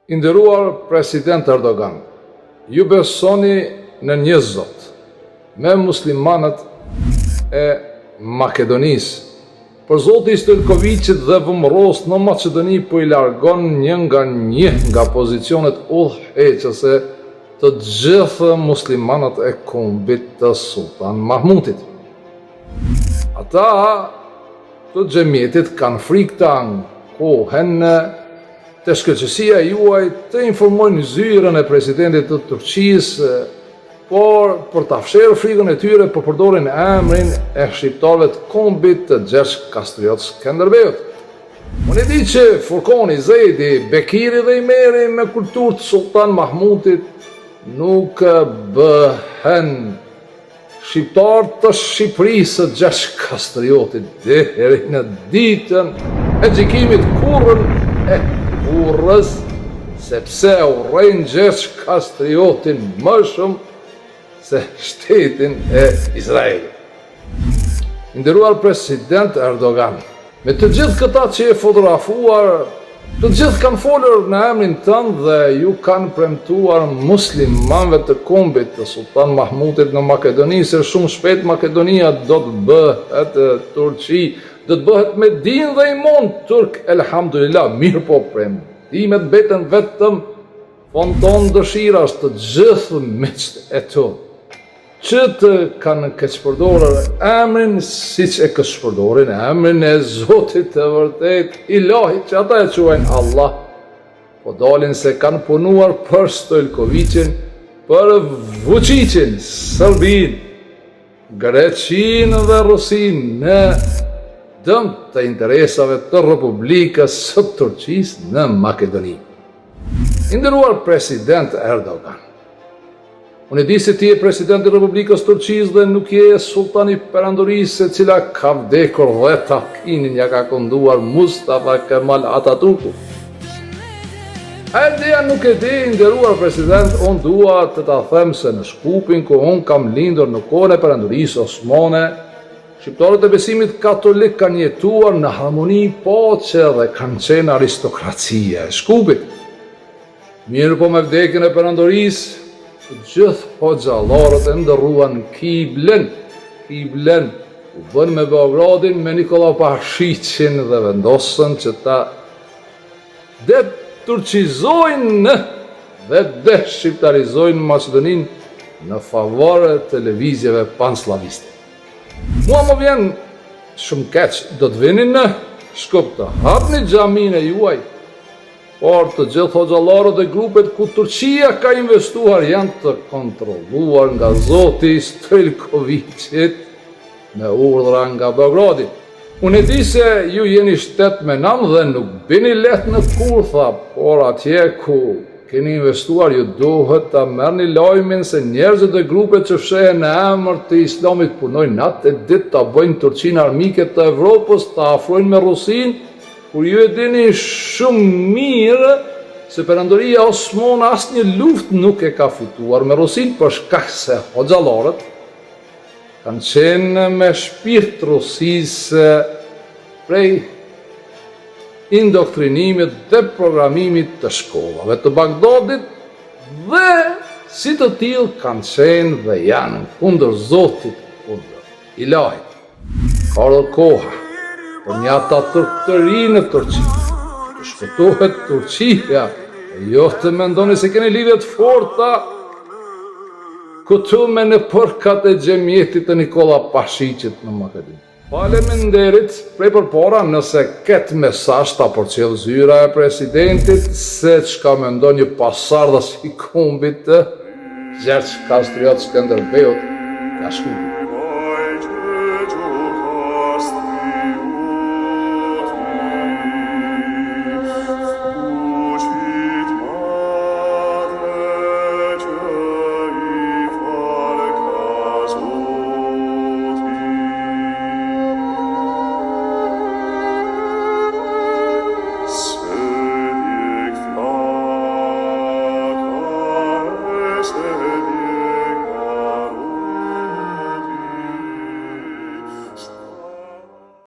I nderuar president Erdogan, ju besoni në një Zot, me muslimanët e Makedonisë. Për Zoti Stojkovicit dhe vëmëros në Macedoni po I largon një nga pozicionet udhëheqëse të gjithë muslimanët e kombit të Sultan Mahmutit. Ata të xhamietit kanë frikë të ankohen të shkëlqësia juaj të informojnë zyrën e presidentit të Turqisë, por për ta fshirë frikën e tyre po përdorin emrin e shqiptarëve të kombit të Gjergj Kastriot Skënderbeut. Unë e di që Furkoni, Zejdi, Bekiri dhe Imeri me kulturë të Sultan Mahmutit nuk bëhen shqiptar të Shqipërisë të Gjergj Kastriotit deri në ditën e gjykimit kurrën e kurrës, sepse urrejnë Gjergj Kastriotin më shumë se shtetin e Izraelit. Nderuar president Erdogan, me të gjithë këta që e fotografuar, të gjithë kanë folur në emrin tënd dhe ju kanë premtuar muslimanëve të kombit të Sultan Mahmutit në Makedoni se shumë shpejt Makedonia do të bëhet Turqi, do të bëhet Medinë dhe Imon turk, elhamdulillah. Mirë po, premtimet mbeten vetëm fonton dëshiras të gjithë miqtë e tu, që të kanë keqpërdorur emrin siç e keqpërdorin emrin e Zotit të vërtet, Ilahi, që ata e quajnë Allah, po dalin se kanë punuar për Stojkovicin, për Vučićin, Serbinë, Greqinë dhe Rusinë në dëm të interesave të Republikës së Turqisë në Makedoni. I nderuar president Erdogan, unë e di se ti e presidenti i Republikës Turqisë dhe nuk je sultani perandorisë e cila ka vdekur dhe takinin ja ka kënduar Mustafa Kemal Atatürku. Dia nuk e di, nderuar president, unë dua të ta them se në Shkupin ku unë kam lindur në kohën e perandorisë osmane, shqiptarët e besimit katolik kanë jetuar në harmoni, paqe dhe kanë qenë aristokracia e Shkupit. Mirë po me vdekjen e perandorisë, të gjithë hoxhallarët e ndërruan kiblen, u bën me Beogradin me Nikola Pashiqin dhe vendosën që ta deturqizojnë dhe deshqiptarizojnë Maqedoninë në favor e televizjeve panslaviste. Mua më vjen shumë keq, do të vini në Shkup të hapni xhaminë e juaj, por të gjithë hoxhallarët e grupet ku Turqia ka investuar janë të kontrolluar nga Zoti Stojkovicit me urdhra nga Beogradi. Unë e di se ju jeni shtet me nam dhe nuk bini lehtë në kurtha, por atje ku keni investuar ju duhet ta merrni lajmin se njerëzit e grupet që fshehen në emër të Islamit punojnë natë e ditë ta bëjnë Turqinë armike të Evropës, ta afrojnë me Rusinë, kur ju e dini shumë mirë se perandoria osmane asnjë luftë nuk e ka fituar me Rusinë për shkak se hoxhallarët kanë qenë me shpirt rusisë prej indoktrinimit dhe programimit të shkollave të Bagdadit dhe si të tillë kanë qenë dhe janë kundër Zotit, kundër Ilahit. Ka koha për një Atatürk të ri në Turqi, të shpëtohet Turqia, e jo të mendoni se keni lidhje të forta këtu me në përkat e xhamietit të Nikola Pashiqit në Makedoni. Faleminderit prej përpara nëse këtë mesazh ta përcjell zyra e presidentit se çka mendon një pasardhës I kombit të Gjergj Kastriot Skënderbeut nga Shkupi.